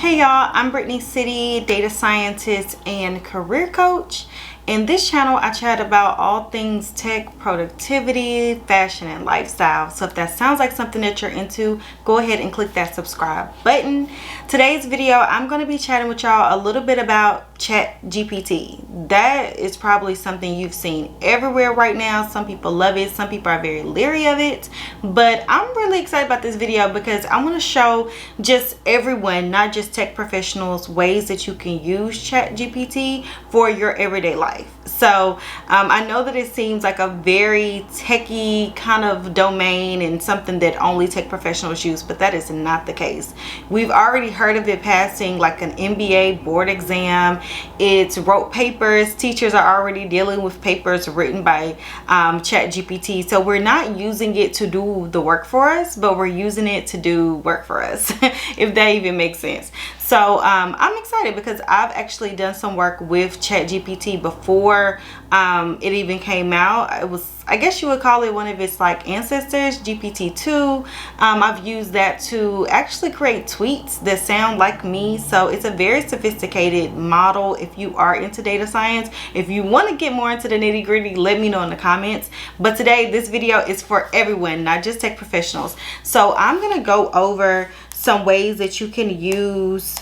Hey y'all, I'm Brittany City, data scientist and career coach. In this channel, I chat about all things tech, productivity, fashion, and lifestyle. So if that sounds like something that you're into, go ahead and click that subscribe button. Today's video, I'm going to be chatting with y'all a little bit about ChatGPT. That is probably something you've seen everywhere right now. Some people love it. Some people are very leery of it. But I'm really excited about this video because I want to show just everyone, not just tech professionals, ways that you can use ChatGPT for your everyday life. So I know that it seems like a very techie kind of domain and something that only tech professionals use, but that is not the case. We've already heard of it passing like an MBA board exam. It's wrote papers. Teachers are already dealing with papers written by ChatGPT. So we're not using it to do the work for us, but we're using it to do work for us, if that even makes sense. So I'm excited because I've actually done some work with ChatGPT before it even came out. It was, I guess you would call it one of its like ancestors, GPT-2. I've used that to actually create tweets that sound like me. So it's a very sophisticated model if you are into data science. If you want to get more into the nitty gritty, let me know in the comments. But today, this video is for everyone, not just tech professionals. So I'm going to go over some ways that you can use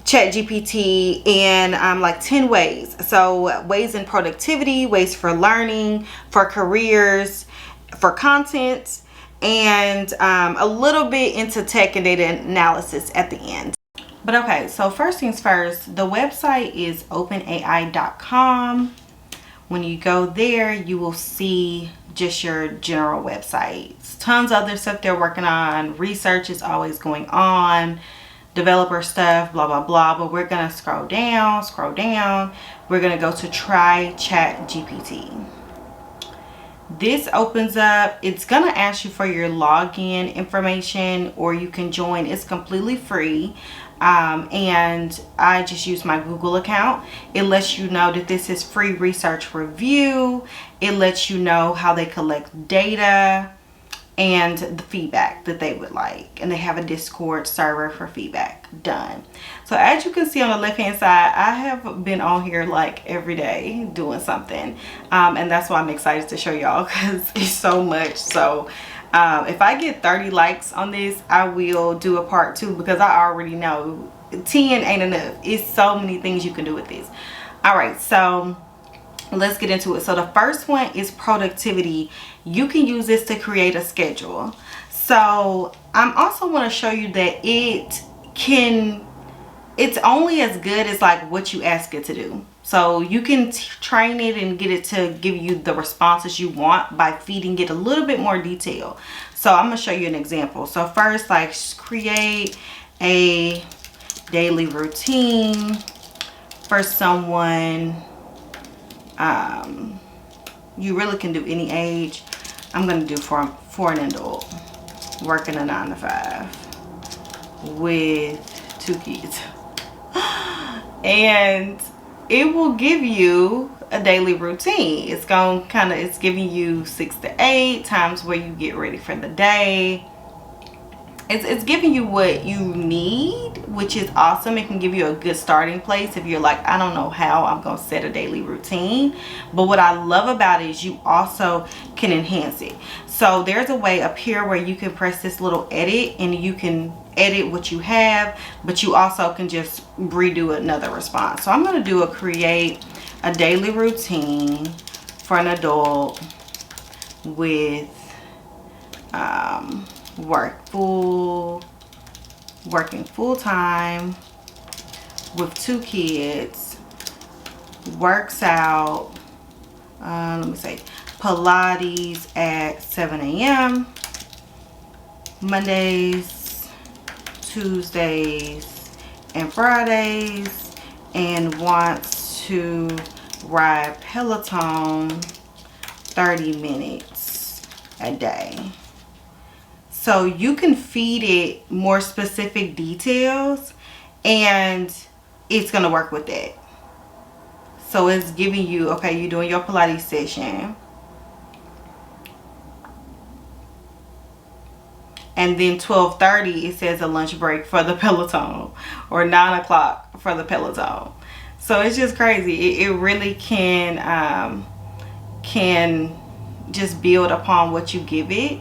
ChatGPT in like 10 ways. So ways in productivity, ways for learning, for careers, for content, and a little bit into tech and data analysis at the end. But okay, so first things first, the website is openai.com. When you go there, you will see just your general websites. Tons of other stuff they're working on. Research is always going on. Developer stuff, blah, blah, blah. But we're going to scroll down. We're going to go to try ChatGPT. This opens up. It's going to ask you for your login information, or you can join. It's completely free. And I just use my Google account. It lets you know that this is free research review. It lets you know how they collect data and the feedback that they would like. And they have a Discord server for feedback. Done. So as you can see on the left hand side, I have been on here like every day doing something. And that's why I'm excited to show y'all, because it's so much. So if I get 30 likes on this, I will do a part 2, because I already know 10 ain't enough. It's so many things you can do with this. All right, so let's get into it. So the first one is productivity. You can use this to create a schedule. So I also want to show you that it's only as good as like what you ask it to do. So you can train it and get it to give you the responses you want by feeding it a little bit more detail. So I'm going to show you an example. So first, like, create a daily routine for someone. You really can do any age. I'm going to do for an adult working a 9-to-5 with 2 kids. And it will give you a daily routine. It's giving you 6 to 8 times where you get ready for the day. It's giving you what you need, which is awesome. It can give you a good starting place if you're like, I don't know how I'm going to set a daily routine. But what I love about it is you also can enhance it. So there's a way up here where you can press this little edit, and you can edit what you have, but you also can just redo another response. So I'm going to do create a daily routine for an adult with working full-time with 2 kids, works out, let me say, Pilates at 7 a.m. Mondays, Tuesdays, and Fridays, and wants to ride Peloton 30 minutes a day. So you can feed it more specific details, and it's going to work with that. So it's giving you, okay, you're doing your Pilates session. and then 12:30 it says a lunch break for the Peloton, or 9 o'clock for the Peloton. So it's just crazy. It really can just build upon what you give it.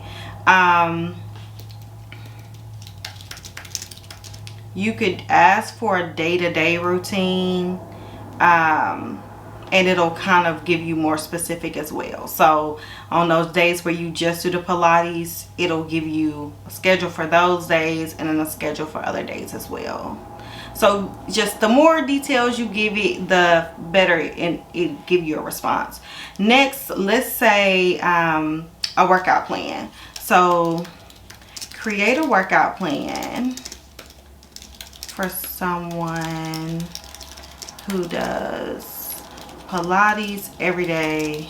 You could ask for a day-to-day routine, and it'll kind of give you more specific as well. So on those days where you just do the Pilates, it'll give you a schedule for those days and then a schedule for other days as well. So just the more details you give it, the better it give you a response. Next, let's say a workout plan. So create a workout plan for someone who does Pilates every day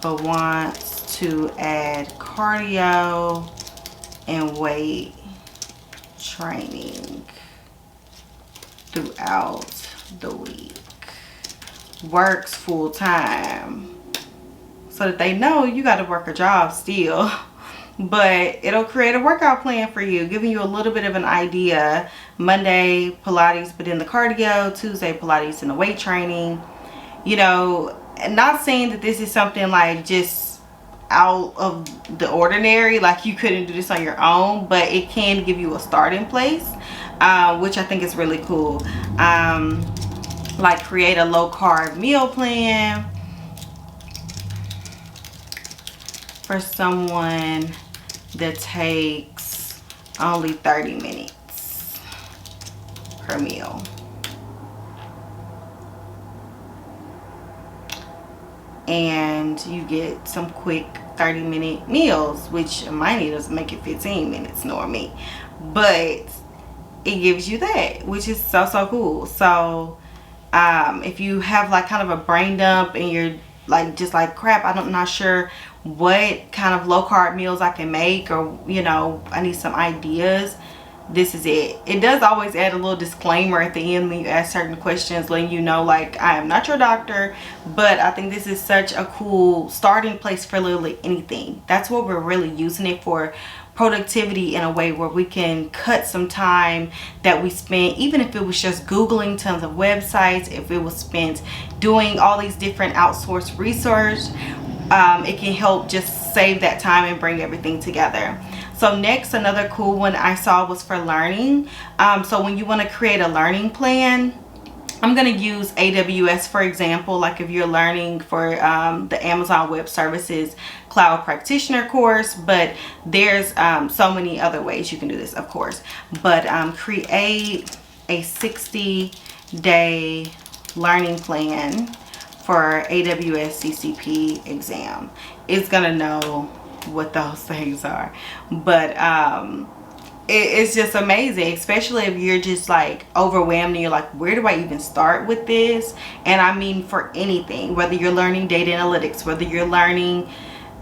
but wants to add cardio and weight training throughout the week. Works full time, so that they know you got to work a job still. But it'll create a workout plan for you, giving you a little bit of an idea. Monday Pilates but in the cardio, Tuesday Pilates and the weight training. You know, not saying that this is something like just out of the ordinary, like you couldn't do this on your own, but it can give you a starting place, which I think is really cool. Like create a low carb meal plan for someone that takes only 30 minutes per meal. And you get some quick 30-minute meals, which mine doesn't make it 15 minutes nor me, but it gives you that, which is so cool. So if you have like kind of a brain dump and you're like just like crap, I'm not sure what kind of low carb meals I can make, or you know, I need some ideas, this is it. It does always add a little disclaimer at the end when you ask certain questions, letting you know like I am not your doctor, but I think this is such a cool starting place for literally anything. That's what we're really using it for, productivity, in a way where we can cut some time that we spent, even if it was just Googling tons of websites, if it was spent doing all these different outsourced research, it can help just save that time and bring everything together. So next, another cool one I saw was for learning. So when you want to create a learning plan, I'm going to use AWS for example. Like if you're learning for the Amazon Web Services Cloud Practitioner course, but there's so many other ways you can do this, of course. But create a 60-day learning plan for AWS CCP exam. It's going to know what those things are, but it's just amazing, especially if you're just like overwhelmed and you're like, where do I even start with this? And I mean, for anything, whether you're learning data analytics, whether you're learning,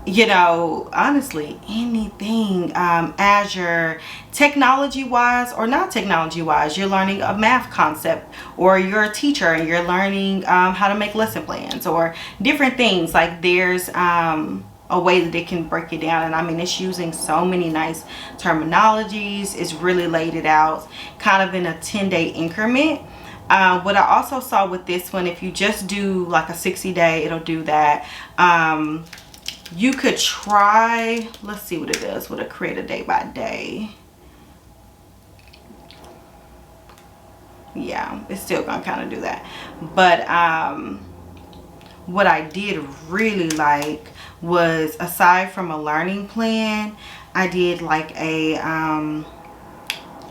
you know, honestly anything, Azure, technology wise or not technology wise, you're learning a math concept, or you're a teacher and you're learning how to make lesson plans or different things. Like there's a way that it can break it down, and I mean, it's using so many nice terminologies. It's really laid it out kind of in a 10-day increment. What I also saw with this one, if you just do like a 60-day, it'll do that. You could try, let's see what it does with a create a day by day. Yeah, it's still gonna kind of do that, but what I did really like was, aside from a learning plan, I did like a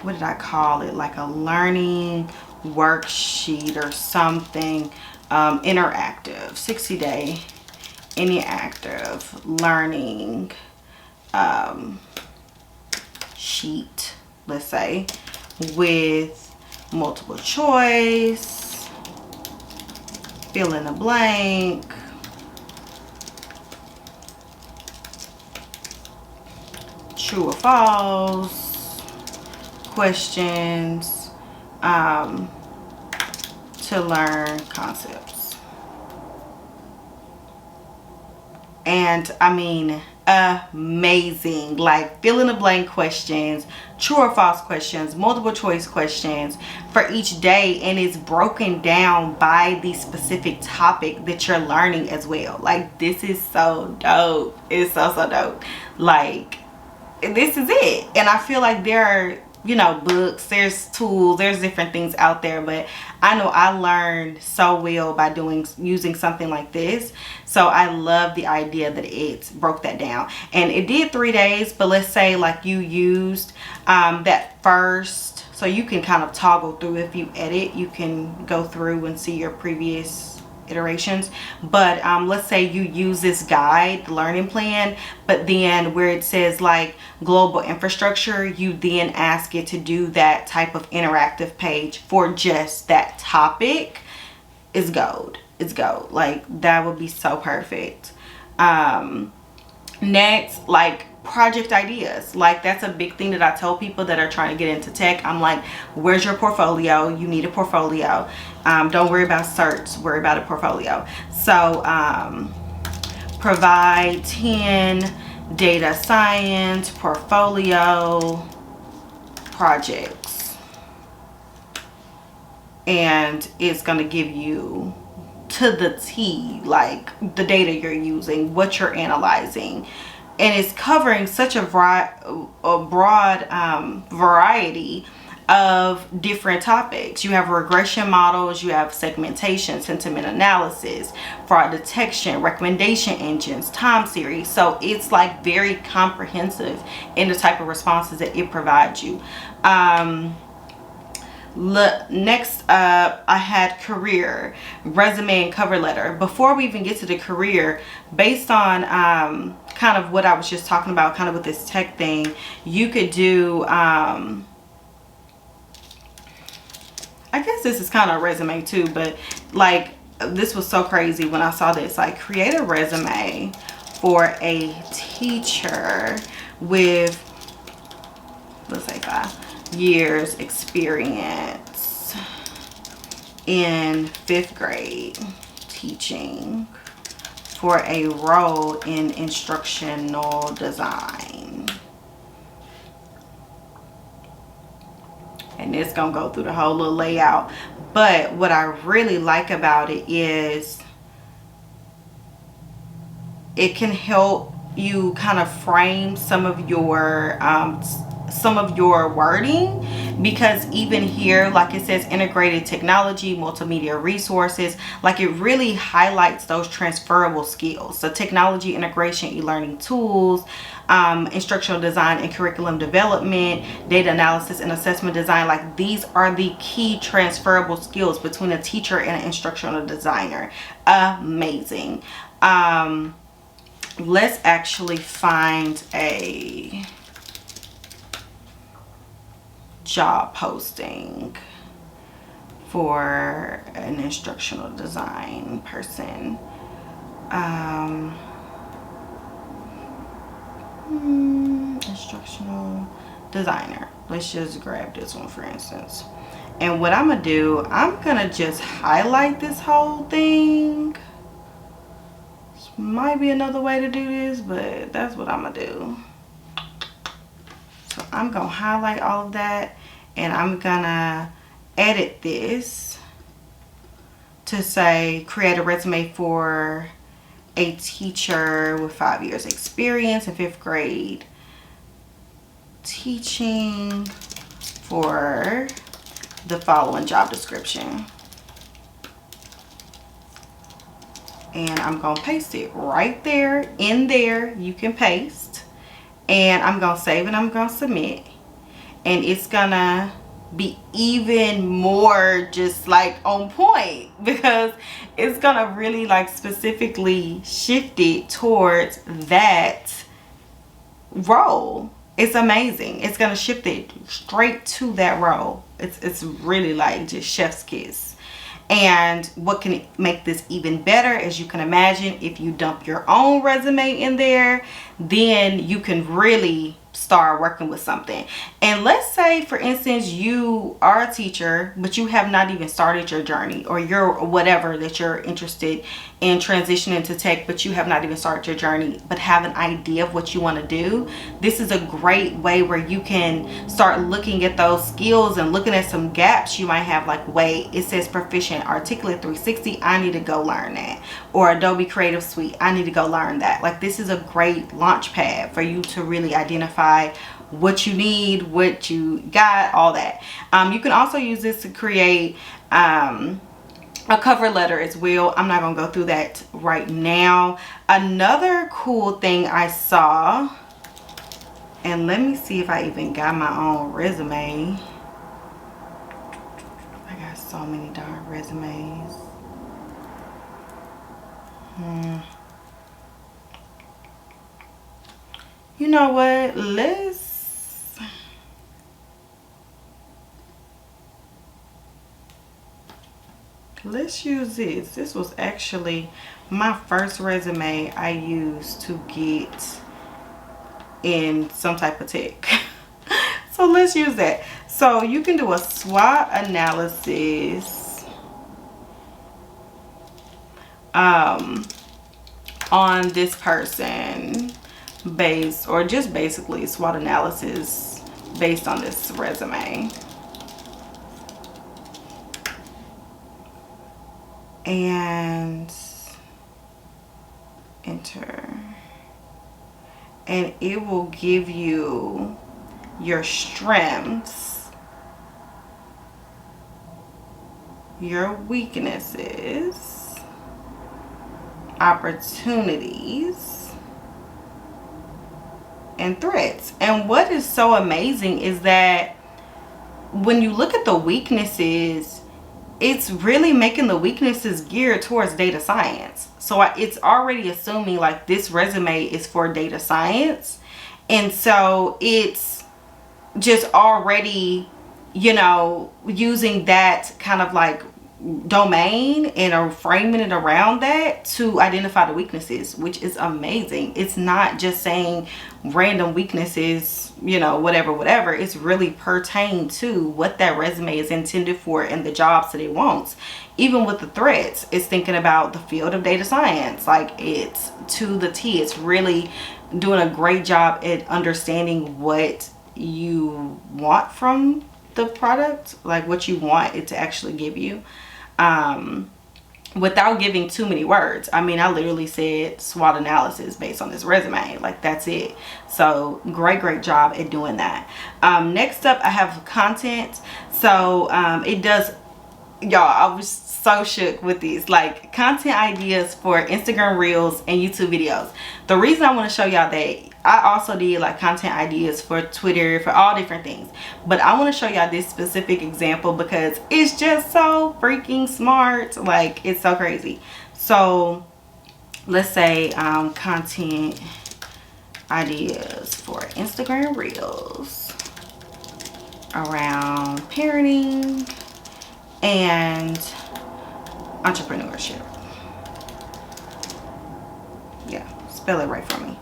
what did I call it, like a learning worksheet or something, interactive 60-day interactive learning sheet, let's say, with multiple choice, fill in the blank, true or false questions, to learn concepts. And I mean, amazing. Like fill in the blank questions, true or false questions, multiple choice questions for each day, and it's broken down by the specific topic that you're learning as well. Like this is so dope. It's so dope. Like this is it. And I feel like there are, you know, books, there's tools, there's different things out there, but I know I learned so well by using something like this. So I love the idea that it broke that down. And it did 3 days, but let's say like you used that first, so you can kind of toggle through. If you edit, you can go through and see your previous iterations. But let's say you use this guide, learning plan, but then where it says like global infrastructure, you then ask it to do that type of interactive page for just that topic. Is gold. It's gold. Like that would be so perfect. Next, like project ideas. Like that's a big thing that I tell people that are trying to get into tech. I'm like, where's your portfolio? You need a portfolio. Don't worry about certs, worry about a portfolio. So provide 10 data science portfolio projects, and it's going to give you to the T like the data you're using, what you're analyzing, and it's covering such a broad variety of different topics. You have regression models, you have segmentation, sentiment analysis, fraud detection, recommendation engines, time series. So it's like very comprehensive in the type of responses that it provides you. Next up, I had career, resume, and cover letter. Before we even get to the career, based on kind of what I was just talking about, kind of with this tech thing, you could do, I guess this is kind of a resume too, but like this was so crazy when I saw this. Like create a resume for a teacher with, let's say 5 years experience in 5th grade teaching for a role in instructional design. And it's gonna go through the whole little layout. But what I really like about it is it can help you kind of frame some of your wording, because even here, like it says integrated technology, multimedia resources, like it really highlights those transferable skills. So technology integration, e-learning tools, instructional design and curriculum development, data analysis and assessment design. Like these are the key transferable skills between a teacher and an instructional designer. Amazing. Let's actually find a job posting for an instructional design person. Instructional designer. Let's just grab this one for instance. And what I'm gonna do, I'm gonna just highlight this whole thing. This might be another way to do this, but that's what I'm gonna do. So I'm gonna highlight all of that, and I'm gonna edit this to say create a resume for a teacher with 5 years experience in 5th grade teaching for the following job description. And I'm gonna paste it right there. In there you can paste, and I'm gonna save and I'm gonna submit, and it's gonna be even more just like on point, because it's gonna really like specifically shift it towards that role. It's amazing. It's gonna shift it straight to that role. It's really like just chef's kiss. And what can make this even better, as you can imagine, if you dump your own resume in there, then you can really start working with something. And let's say, for instance, you are a teacher, but you have not even started your journey, or you're whatever that you're interested in transitioning to tech, but you have not even started your journey, but have an idea of what you want to do. This is a great way where you can start looking at those skills and looking at some gaps you might have, like, wait, it says proficient Articulate 360, I need to go learn that. Or Adobe Creative Suite, I need to go learn that. Like, this is a great launch pad for you to really identify what you need, what you got, all that. You can also use this to create a cover letter as well. I'm not gonna go through that right now. Another cool thing I saw, and let me see if I even got my own resume. I got so many darn resumes. You know what? Let's use this. This was actually my first resume I used to get in some type of tech. So let's use that. So you can do a SWOT analysis on this person based, or just basically SWOT analysis based on this resume. And enter, and it will give you your strengths, your weaknesses, opportunities, and threats. And what is so amazing is that when you look at the weaknesses, it's really making the weaknesses geared towards data science. So it's already assuming like this resume is for data science. And so it's just already, you know, using that kind of like domain and framing it around that to identify the weaknesses, which is amazing. It's not just saying random weaknesses, you know, whatever. It's really pertained to what that resume is intended for and the jobs that it wants. Even with the threats, it's thinking about the field of data science. Like, it's to the T. It's really doing a great job at understanding what you want from the product, like what you want it to actually give you, without giving too many words. I mean, I literally said SWOT analysis based on this resume. Like, that's it. So great job at doing that. Next up, I have content. So it does, y'all, I was so shook with these, like, content ideas for Instagram Reels and YouTube videos. The reason I want to show y'all that, I also did like content ideas for Twitter, for all different things, but I want to show y'all this specific example because it's just so freaking smart. Like, it's so crazy. So let's say content ideas for Instagram Reels around parenting and entrepreneurship. Yeah, spell it right for me.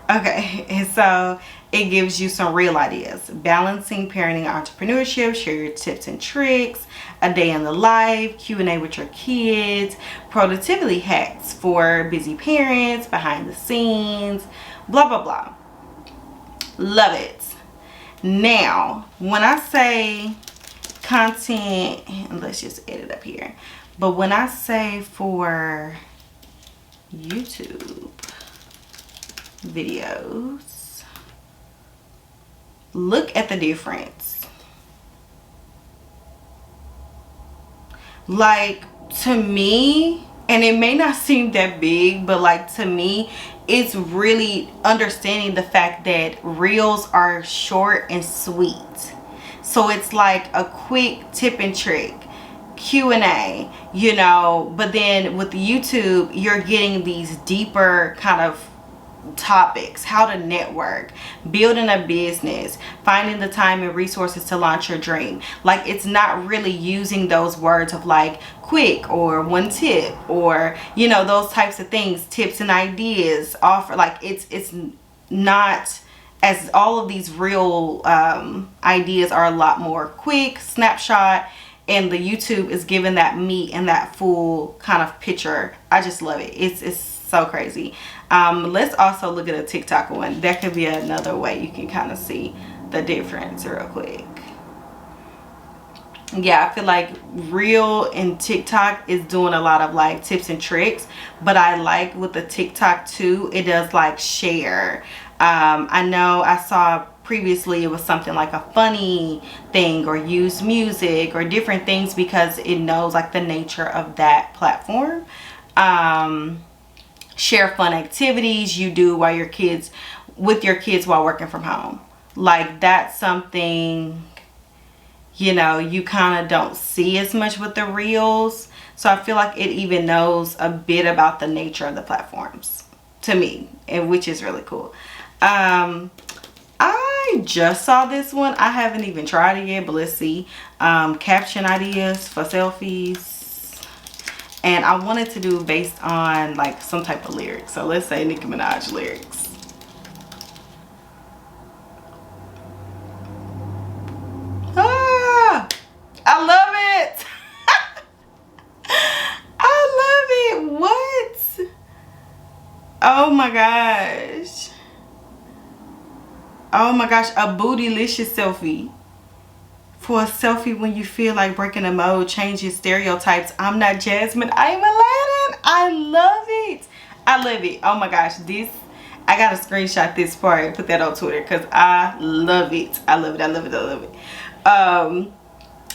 Okay, and so it gives you some real ideas. Balancing parenting and entrepreneurship, share your tips and tricks, a day in the life, Q&A with your kids, productivity hacks for busy parents, behind the scenes, blah, blah, blah. Love it. Now, when I say content, and let's just edit up here, but when I say for YouTube videos, look at the difference. Like, to me, and it may not seem that big, but like, to me, it's really understanding the fact that reels are short and sweet. So it's like a quick tip and trick, Q&A, you know, but then with YouTube, you're getting these deeper kind of topics: how to network, building a business, finding the time and resources to launch your dream. Like, it's not really using those words of like quick or one tip or, you know, those types of things, tips and ideas, offer. Like, it's not as all of these real ideas are a lot more quick, snapshot, and the YouTube is giving that meat and that full kind of picture. I just love it. It's so crazy. Let's also look at a TikTok one. That could be another way you can kind of see the difference real quick. Yeah, I feel like Reel and TikTok is doing a lot of like tips and tricks, but I like with the TikTok too, it does like share. I know I saw previously it was something like a funny thing or use music or different things because it knows like the nature of that platform. Share fun activities you do while with your kids while working from home. Like that's something, you know, you kind of don't see as much with the Reels. So I feel like it even knows a bit about the nature of the platforms to me, and which is really cool. I just saw this one. I haven't even tried it yet, but let's see. Caption ideas for selfies. And I wanted to do based on like some type of lyrics. So let's say Nicki Minaj lyrics. Ah, I love it. I love it. What? Oh my gosh. Oh my gosh, a bootylicious selfie. For a selfie when you feel like breaking the mold, changing stereotypes. I'm not Jasmine, I'm Aladdin. I love it. I love it. Oh my gosh, this, I gotta screenshot this part and put that on Twitter because I love it. I love it, I love it, I love it.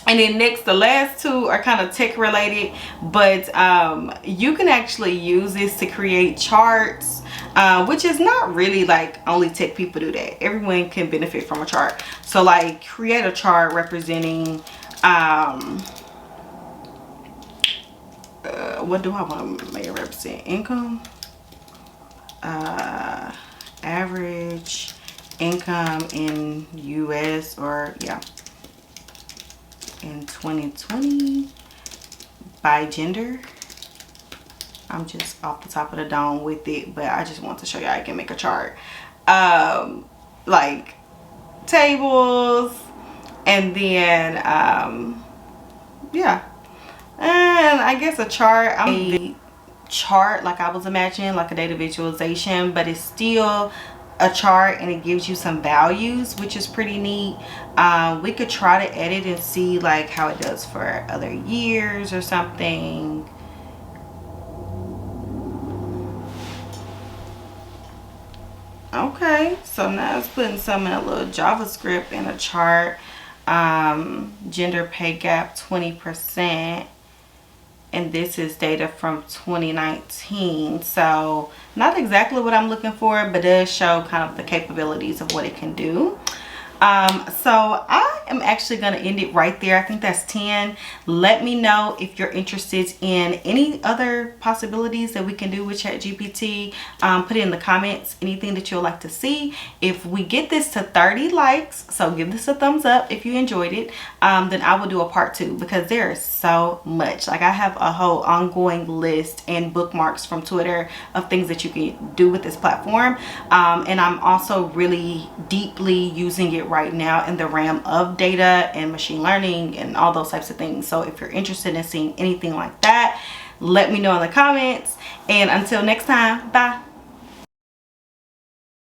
And then next, the last two are kind of tech related, but you can actually use this to create charts, which is not really like only tech people do that. Everyone can benefit from a chart. So like create a chart representing, what do I want to make it represent? Income, average income in US, or yeah, in 2020 by gender. I'm just off the top of the dome with it, but I just want to show you I can make a chart, like tables, and then yeah, and I guess a chart. A chart like I was imagining, like a data visualization, but it's still a chart and it gives you some values, which is pretty neat. We could try to edit and see like how it does for other years or something. Okay, so now it's putting some in a little JavaScript in a chart. Gender pay gap 20%, and this is data from 2019, so not exactly what I'm looking for, but does show kind of the capabilities of what it can do. So I am actually going to end it right there. I think that's 10. Let me know if you're interested in any other possibilities that we can do with ChatGPT. Put it in the comments, anything that you'll like to see. If we get this to 30 likes, so give this a thumbs up if you enjoyed it, then I will do a part 2, because there is so much. Like I have a whole ongoing list and bookmarks from Twitter of things that you can do with this platform. And I'm also really deeply using it right now in the realm of data and machine learning and all those types of things. So if you're interested in seeing anything like that, let me know in the comments. And until next time, bye.